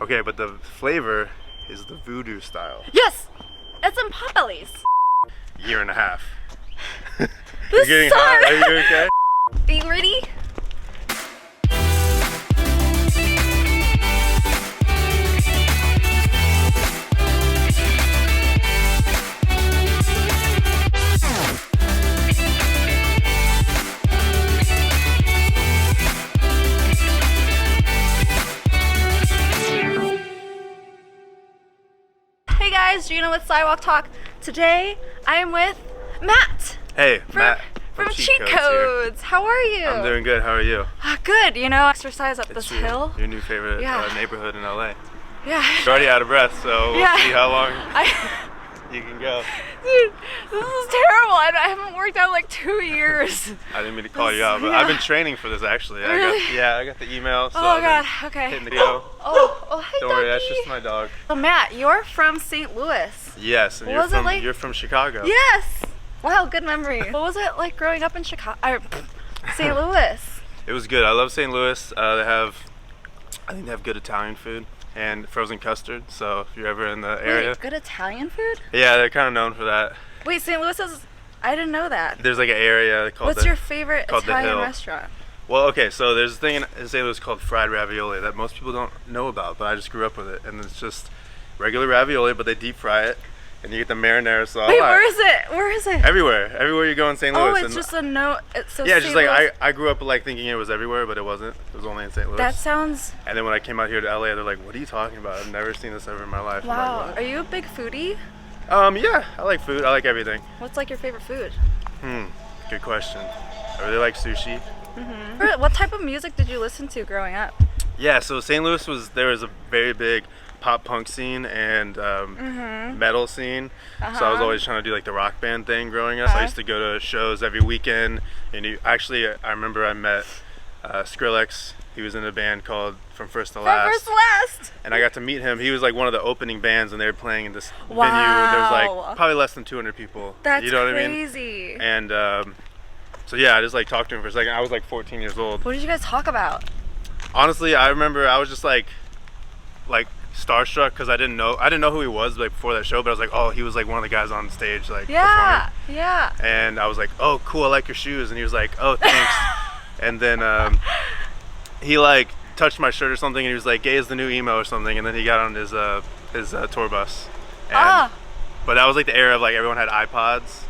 Okay, but the flavor is the voodoo style. Yes! It's in Popeyes. Year and a half. This You're getting hot? Are you okay? Are you ready? Hey guys, Gina with Sidewalk Talk. Today I am with Matt. Hey, Matt. From Cheat Codes. How are you? I'm doing good. How are you? Good. You know, exercise up this hill. Your new favorite neighborhood in LA. Yeah. You're already out of breath, so we'll see how long you can go. Dude, this is terrible. I haven't worked out in like 2 years. I didn't mean to call you out, but I've been training for this actually. Really? I got the email. So oh God. Okay. Hitting the go. Oh, hey, Don't worry, that's just my dog. So Matt, you're from St. Louis. Yes, and you're from Chicago. Yes. Wow, good memory. What was it like growing up in Chicago, St. Louis? It was good. I love St. Louis. I think they have good Italian food and frozen custard. So if you're ever in the area, Wait, good Italian food? Yeah, they're kind of known for that. Wait, St. Louis is? I didn't know that. There's like an area called. What's your favorite Italian restaurant? Well, okay, so there's a thing in St. Louis called fried ravioli that most people don't know about, but I just grew up with it, and it's just regular ravioli, but they deep fry it. And you get the marinara sauce. Wait, where is it? Where is it? Everywhere you go in St. Louis. Oh, it's just a note. So yeah, just like I grew up like thinking it was everywhere, but it wasn't. It was only in St. Louis. That sounds. And then when I came out here to LA, they're like, "What are you talking about? I've never seen this ever in my life." Wow. Are you a big foodie? Yeah, I like food. I like everything. What's like your favorite food? Good question. I really like sushi. What type of music did you listen to growing up? Yeah, so St. Louis there was a very big pop punk scene and metal scene. So I was always trying to do like the rock band thing growing up. I used to go to shows every weekend. And I remember I met Skrillex. He was in a band called From First to Last. From First to Last. And I got to meet him. He was like one of the opening bands, and they were playing in this venue. There was like probably less than 200 people. That's you know what crazy. I mean? And so yeah, I just like talked to him for a second. I was like 14 years old. What did you guys talk about? Honestly, I remember I was just like starstruck because I didn't know who he was like before that show, but I was like, oh, he was like one of the guys on stage performing. Yeah. And I was like, oh, cool, I like your shoes. And he was like, oh, thanks. And then he like touched my shirt or something, and he was like, gay is the new emo or something. And then he got on his tour bus. And, but that was like the era of like everyone had iPods.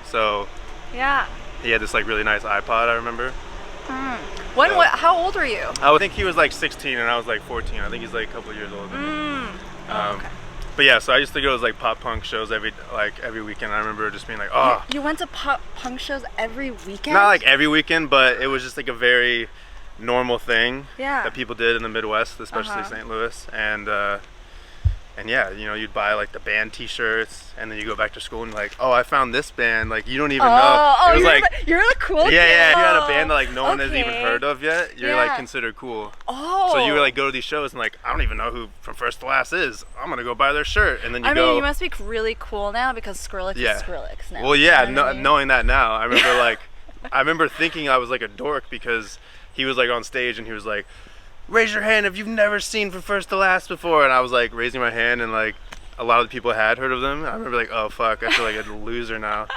So yeah, he had this like really nice iPod, I remember. How old were you? I think he was like 16 and I was like 14. I think he's like a couple of years older. Okay. But yeah, so I used to go to those like pop punk shows every weekend. I remember just being like, oh. You went to pop punk shows every weekend? Not like every weekend, but it was just like a very normal thing that people did in the Midwest, especially St. Louis. And yeah, you know, you'd buy like the band T-shirts, and then you go back to school and you're like, oh, I found this band. Like you don't even know. It was you're the cool kid. Yeah, if you had a band that like no one has even heard of yet, you're like considered cool. So you would like go to these shows and like, I don't even know who From First to Last is. I'm gonna go buy their shirt, and then you go. I mean, you must be really cool now because Skrillex is Skrillex now. Well, yeah, knowing that now, I remember I remember thinking I was like a dork because he was like on stage and he was like, raise your hand if you've never seen From First to Last before, and I was like raising my hand, and like a lot of people had heard of them. I remember like, oh fuck, I feel like a loser now.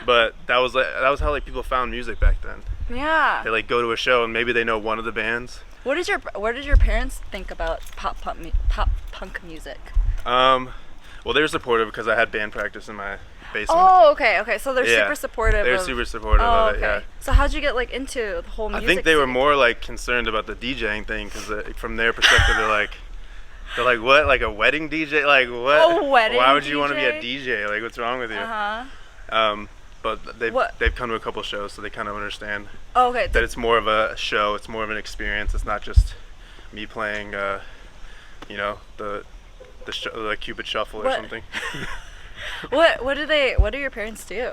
But that was how like people found music back then. Yeah. They like go to a show and maybe they know one of the bands. What did your parents think about pop punk music? Well, they were supportive because I had band practice in my basement. Oh, okay. So they're super supportive. They're super supportive of it. Yeah. So how'd you get like into the whole music? I think they were more like concerned about the DJing thing because from their perspective, they're like, what? Like a wedding DJ? Like what? A wedding Why would you DJ? want to be a DJ? Like what's wrong with you? But they've come to a couple shows, so they kind of understand. Oh, okay. That it's more of a show. It's more of an experience. It's not just me playing, you know, the Cupid Shuffle or something. What do your parents do?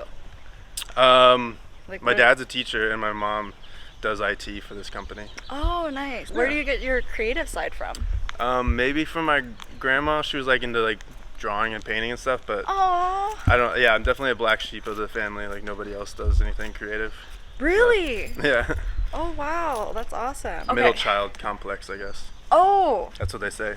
My dad's a teacher and my mom does IT for this company. Oh, nice. Where do you get your creative side from? Maybe from my grandma. She was like into like drawing and painting and stuff, but I don't. Yeah, I'm definitely a black sheep of the family. Like nobody else does anything creative. Really? Yeah. Oh wow, that's awesome. Middle child complex, I guess. Oh, That's what they say.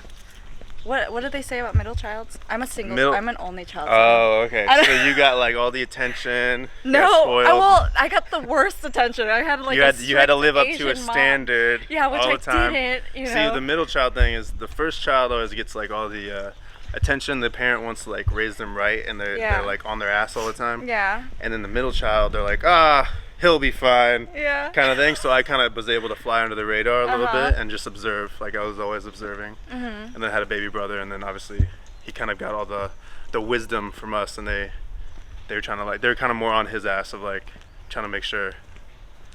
what did they say about middle childs? I'm a single. I'm an only child. Oh, okay. So you got like all the attention. You got No, spoiled. I got the worst attention. I had like you had to live up to Asian a standard. Yeah, which all I the time. didn't. You know. See, the middle child thing is the first child always gets like all the attention. The parent wants to like raise them right, and they're like on their ass all the time. Yeah. And then the middle child, they're like, he'll be fine. Yeah. Kind of thing. So I kind of was able to fly under the radar a little bit and just observe. Like I was always observing. And then I had a baby brother, and then obviously he kind of got all the wisdom from us, and they were trying to like, they're kind of more on his ass of like trying to make sure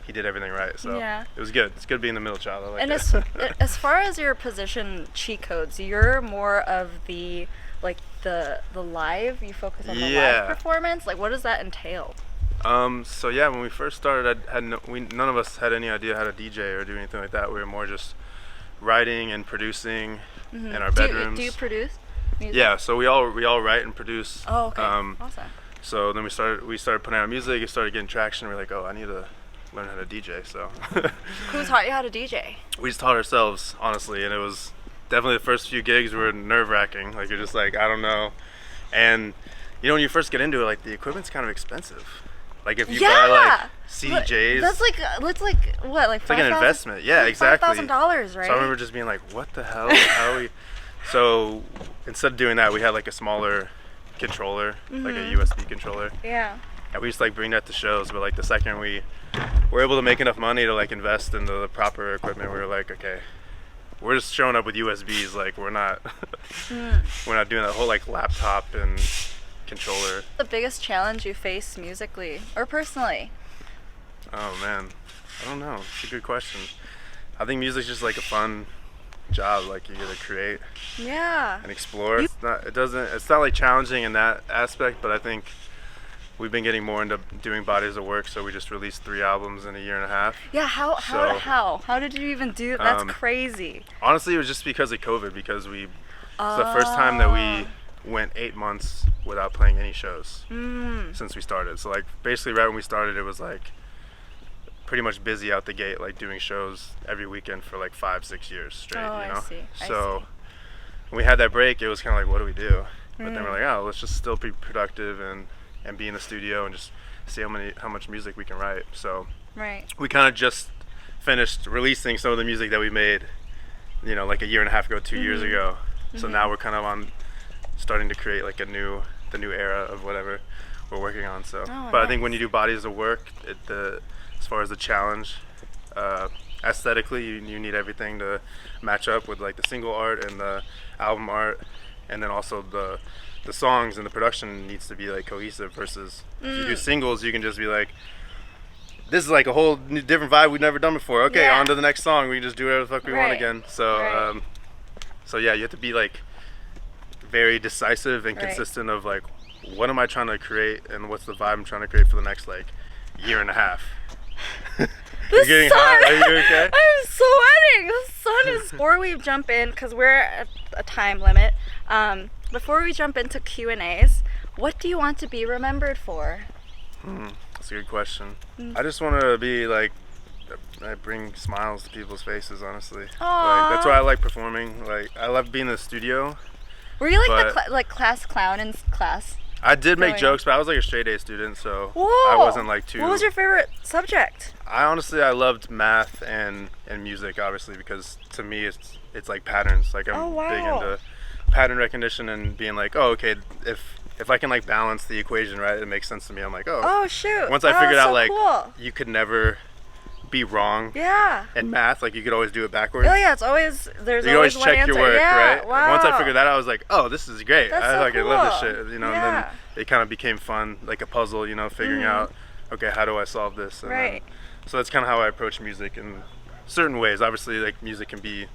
he did everything right. So it was good. It's good being the middle child. I like and as far as your position cheat codes, you're more of the like the live. You focus on the live performance. Like, what does that entail? So yeah, when we first started, none of us had any idea how to DJ or do anything like that. We were more just writing and producing in our bedrooms. Do you produce music? Yeah, so we all write and produce. Oh, okay. Awesome. So then we started putting out music. It started getting traction. We're like, oh, I need to learn how to DJ. So who taught you how to DJ? We just taught ourselves, honestly, and it was definitely the first few gigs were nerve-wracking. Like you're just like, I don't know, and you know when you first get into it, like the equipment's kind of expensive. Like if you buy like CDJs, that's like what, like it's like an investment. Yeah, exactly. $5,000, right? So I remember just being like, what the hell? Like, how are we? So instead of doing that, we had like a smaller controller, like a USB controller. Yeah. And we used to like bring that to shows, but like the second we were able to make enough money to like invest in the proper equipment, we were like, okay, we're just showing up with USBs. Like we're not doing that whole like laptop and controller. The biggest challenge you face musically or personally? Oh man, I don't know. It's a good question. I think music's just like a fun job. Like you get to create, and explore. It's not like challenging in that aspect, but I think we've been getting more into doing bodies of work. So we just released 3 albums in a year and a half. Yeah, how did you even do? That's crazy. Honestly, it was just because of COVID. Because it's the first time that we went 8 months without playing any shows since we started. So like basically right when we started, it was like pretty much busy out the gate, like doing shows every weekend for like 5-6 years straight. You know? I see. When we had that break, it was kind of like, what do we do? But then we're like, oh, let's just still be productive and be in the studio and just see how much music we can write. So we kind of just finished releasing some of the music that we made, you know, like a year and a half ago, 2 years ago. So now we're kind of starting to create like the new era of whatever we're working on. So I think when you do bodies of work, as far as the challenge, aesthetically you need everything to match up with like the single art and the album art, and then also the songs and the production needs to be like cohesive, versus if you do singles, you can just be like, this is like a whole new different vibe we've never done before. Okay, on to the next song. We can just do whatever the fuck we want again. So so yeah, you have to be like very decisive and consistent of like, what am I trying to create and what's the vibe I'm trying to create for the next like year and a half. You're getting hot? Are you okay? I'm sweating. The sun is. Before we jump in, because we're at a time limit, before we jump into Q&As, what do you want to be remembered for? That's a good question. I just want to be like, I bring smiles to people's faces, honestly. Like, that's why I like performing. Like I love being in the studio. Were you like the class clown in class? I did make jokes, but I was like a straight A student, so I wasn't like too. What was your favorite subject? I loved math and music, obviously, because to me it's like patterns. Like I'm big into pattern recognition and being like, oh, okay, if I can like balance the equation right, it makes sense to me. I'm like, oh shoot. Once I figured out like cool. You could never be wrong. In math, like you could always do it backwards. Oh yeah, there's you always one check answer. your work, right? Wow. Once I figured that out, I was like, oh, this is great. That's I cool. love this shit, you know. And then it kind of became fun, like a puzzle, you know, figuring out, okay, how do I solve this? And then, so that's kind of how I approach music in certain ways. Obviously, like music can be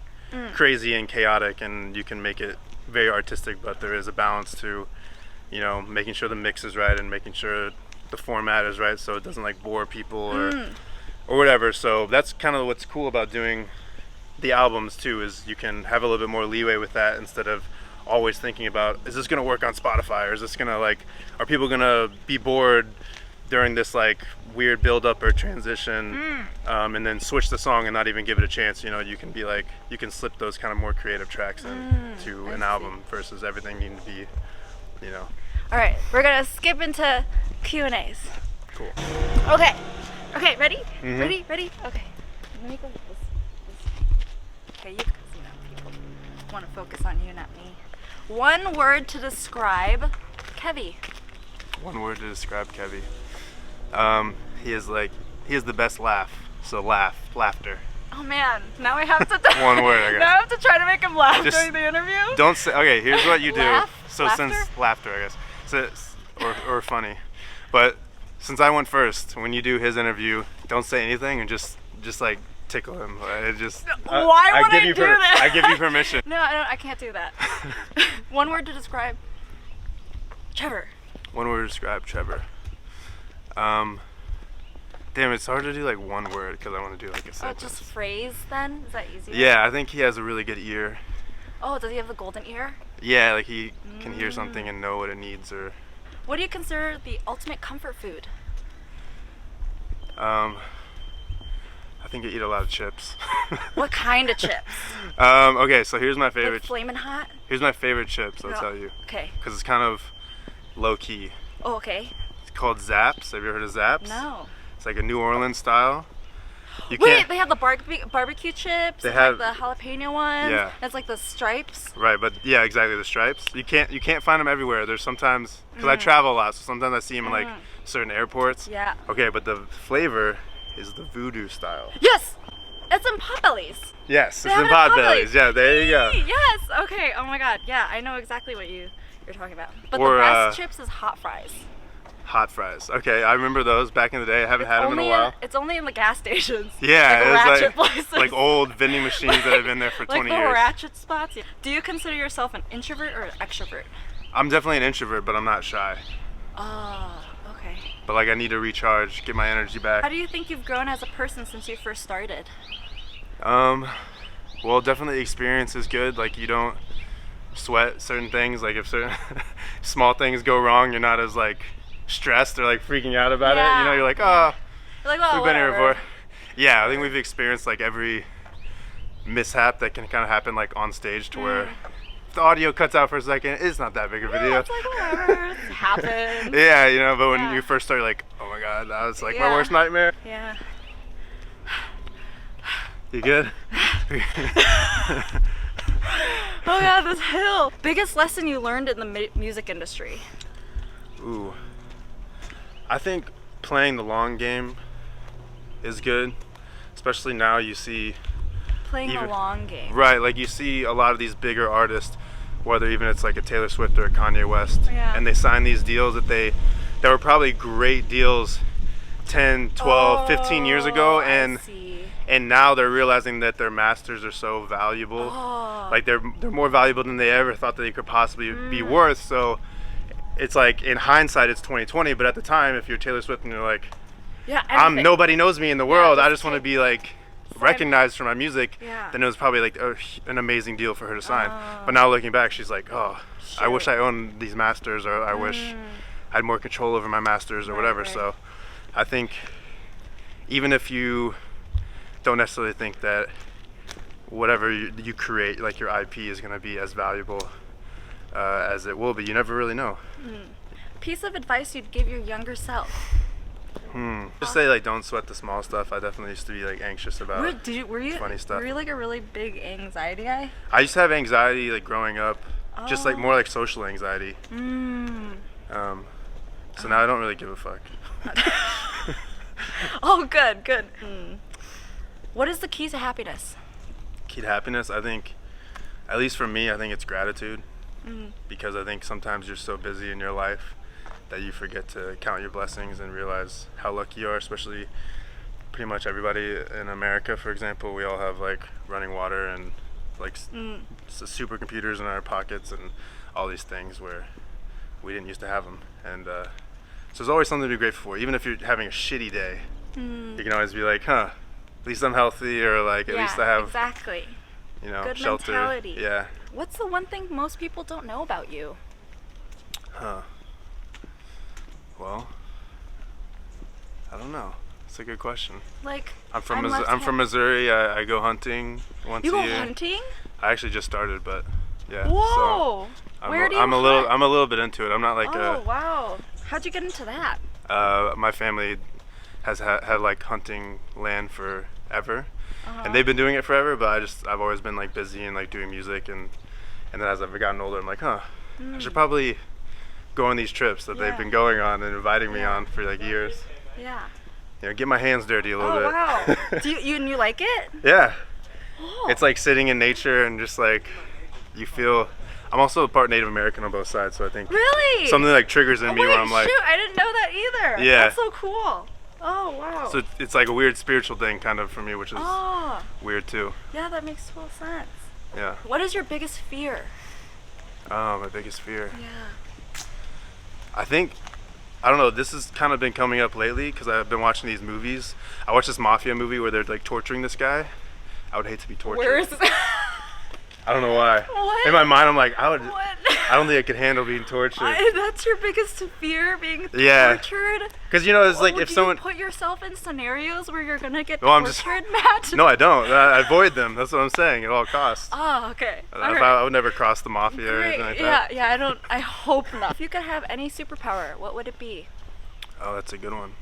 crazy and chaotic, and you can make it very artistic, but there is a balance to, you know, making sure the mix is right and making sure the format is right, so it doesn't like bore people or whatever. So that's kind of what's cool about doing the albums too, is you can have a little bit more leeway with that instead of always thinking about, is this going to work on Spotify, or is this going to like, are people going to be bored during this like weird build up or transition, and then switch the song and not even give it a chance. You know, you can be like, you can slip those kind of more creative tracks into an album versus everything needing to be, you know. All right, we're gonna skip into Q&As. Cool. Okay, ready? Ready? Okay, let me go this. Okay, you guys, you know, people want to focus on you, not me. One word to describe Kevi. One word to describe Kevi. He is the best laugh. So laughter. Oh man, now I have to. One word, I guess. Now I have to try to make him laugh Just during the interview. Don't say. Okay, here's what you do. Laugh? So Laughter? since laughter, I guess. So, or funny, but since I went first, when you do his interview, don't say anything and just like tickle him. It just. Why would I give you do that? I give you permission. No, I can't do that. One word to describe Trevor. One word to describe Trevor. Damn, it's hard to do like one word because I want to do like a Oh, sentence. just phrase then? Is that easier? Yeah, I think he has a really good ear. Oh, does he have the golden ear? Yeah, like he can hear something and know what it needs, or. What do you consider the ultimate comfort food? I think I eat a lot of chips. What kind of chips? Okay, so here's my Like favorite. Flamin' Hot? Here's my favorite chips. I'll Yeah. tell you, Okay. because it's kind of low key. Oh, okay. It's called Zaps. Have you ever heard of Zaps? No. It's like a New Orleans style. You Wait, can't. they have the barbecue chips. They and, have- like the jalapeno ones. Yeah. That's like the stripes. Right, but yeah, exactly, the stripes. You can't find them everywhere. There's sometimes, because I travel a lot, so sometimes I see them in like certain airports. Yeah. Okay, but the flavor is the voodoo style. Yes, it's in Potbelly's. Yes, They it's have in it at Potbelly's. Yeah, there you go. Yes. Okay. Oh my God. Yeah, I know exactly what you're talking about. But Or, the best chips is hot fries. Hot fries. Okay, I remember those back in the day. I haven't had them in a Only while. It's only in the gas stations. Yeah, like it was ratchet like places. like old vending machines that have been there for like 20 the years. ratchet spots. Yeah. Do you consider yourself an introvert or an extrovert? I'm definitely an introvert, but I'm not shy. Oh, okay. But like I need to recharge, get my energy back. How do you think you've grown as a person since you first started? Well, definitely experience is good. Like you don't sweat certain things. Like if certain small things go wrong, you're not as like stressed or like freaking out about it. You know, you're like, oh, You're like, well, we've been here whatever. before. Yeah, I think we've experienced like every mishap that can kind of happen like on stage to where if the audio cuts out for a second, it's not that big of a deal. It's like whatever. It happens. Yeah, you know, but when Yeah. you first start, you're like, oh my God, that was like my Yeah. worst nightmare. Yeah. You good? Oh God, this hill. Biggest lesson you learned in the music industry? Ooh. I think playing the long game is good, especially now you see, Playing the Even- long game. right, like you see a lot of these bigger artists, whether even it's like a Taylor Swift or a Kanye West, Yeah. and they sign these deals that were probably great deals 10, 12, 15 years ago, I and see. and now they're realizing that their masters are so valuable. Oh. Like they're more valuable than they ever thought that they could possibly be worth. So it's like in hindsight it's 2020, but at the time if you're Taylor Swift and you're like, Yeah. Everything. nobody knows me in the world, I just just want to take- be like sign- recognized for my music, Yeah. then it was probably like an amazing deal for her to sign. But now looking back, she's like, oh, I wish Shoot. I owned these masters, or I wish I had more control over my masters or Right, whatever. right. So I think even if you don't necessarily think that whatever you create, like your IP, is going to be as valuable as it will be, you never really know. Piece of advice you'd give your younger self? Just say like don't sweat the small stuff. I definitely used to be like anxious about Were you funny stuff. Were you like a really big anxiety guy? I used to have anxiety like growing up, just like more like social anxiety. So now I don't really give a fuck. Oh, good. What is the key to happiness? Key to happiness, I think, at least for me, I think it's gratitude. Because I think sometimes you're so busy in your life that you forget to count your blessings and realize how lucky you are, especially pretty much everybody in America, for example. We all have like running water and like supercomputers in our pockets and all these things where we didn't used to have them. And so there's always something to be grateful for. Even if you're having a shitty day, you can always be like, huh, at least I'm healthy, or like at least I have, exactly. you know, Good shelter. mentality. Yeah. What's the one thing most people don't know about you? Well, I don't know. It's a good question. Like, I'm from Missouri. I go hunting once a year. You go hunting? I actually just started, but yeah. Whoa! So Where do you I'm hunt? a little bit into it. I'm not like Oh, wow. How'd you get into that? my family has had like hunting land forever, and they've been doing it forever. But I've always been like busy and like doing music, and then as I've gotten older, I'm like, I should probably go on these trips that they've been going on and inviting me on for like years. Yeah. You know, get my hands dirty a little bit. Oh, wow. Do you like it? Yeah. Oh. It's like sitting in nature and just like you feel. I'm also part Native American on both sides, so I think Really? something like triggers in me Wait, where I'm like, shoot, I didn't know that either. Yeah. That's so cool. Oh, wow. so it's like a weird spiritual thing kind of for me, which is Oh, weird too. yeah, that makes total sense. Yeah. What is your biggest fear? Oh, my biggest fear. Yeah. I don't know, this has kind of been coming up lately because I've been watching these movies. I watched this mafia movie where they're like torturing this guy. I would hate to be tortured. Where is I don't know why. What? In my mind, I'm like, I What? don't think I could handle being tortured. That's your biggest fear, being Yeah. tortured? Because you know, it's like Well, if do someone. you put yourself in scenarios where you're gonna get No, I'm just- tortured, Matt? No, I don't. I avoid them. That's what I'm saying at all costs. Oh, okay. I would never cross the mafia or anything like that. Yeah, I hope not. If you could have any superpower, what would it be? Oh, that's a good one.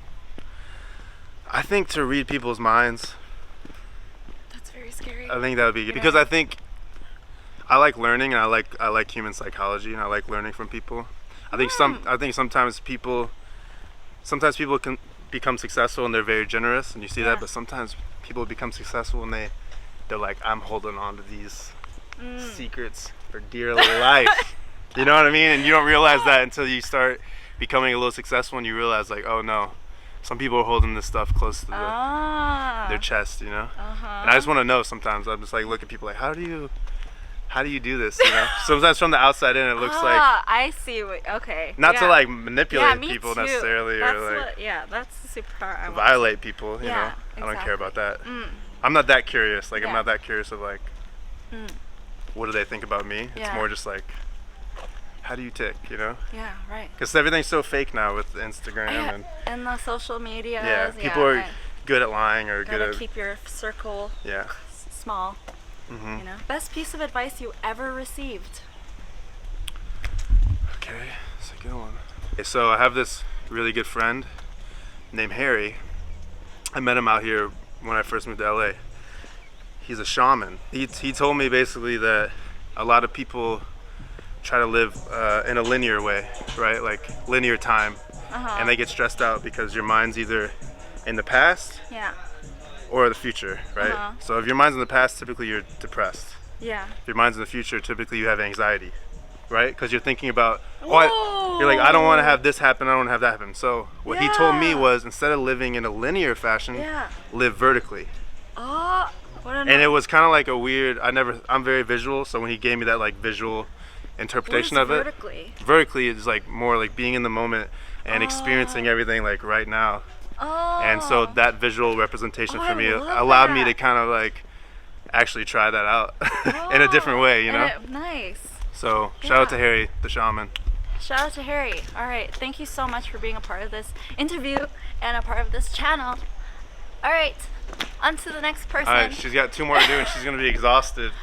I think to read people's minds. That's very scary. I think that would be good because I think I like learning and I like human psychology and I like learning from people. I think sometimes people can become successful and they're very generous and you see that, but sometimes people become successful and they're like, I'm holding on to these secrets for dear life. You know what I mean? And you don't realize that until you start becoming a little successful and you realize like, oh no, some people are holding this stuff close to their chest, you know? And I just want to know sometimes. I'm just like, look at people like, how do you do this, you know? Sometimes from the outside in it looks like, I see okay. not to like manipulate me people too. necessarily That's or like that's the superpower I want. violate people, you know? Yeah, I don't care about that. Mm. I'm not that curious. Like I'm Yeah. not that curious of like, what do they think about me? It's more just like, how do you tick, you know? Yeah, right. Because everything's so fake now with Instagram and the social media. people are good at lying or good gotta at keep your circle small. Mm-hmm. You know, best piece of advice you ever received. Okay, that's a good one. Okay, so I have this really good friend named Harry. I met him out here when I first moved to LA. He's a shaman. He told me basically that a lot of people try to live in a linear way, right? Like linear time. And they get stressed out because your mind's either in the past or the future, right? So if your mind's in the past, typically you're depressed. Yeah. If your mind's in the future, typically you have anxiety, right? Because you're thinking about, you're like, I don't want to have this happen, I don't want to have that happen. So what he told me was, instead of living in a linear fashion, live vertically. Oh, what And it was kind of like a weird, I'm very visual, so when he gave me that like visual interpretation of it, vertically is like more like being in the moment and experiencing everything like right now. And so that visual representation for me allowed me to kind of like actually try that out in a different way, you know? Nice. So shout out to Harry, the shaman. Shout out to Harry. All right, thank you so much for being a part of this interview and a part of this channel. All right, on to the next person. All right, she's got 2 more to do and she's gonna be exhausted.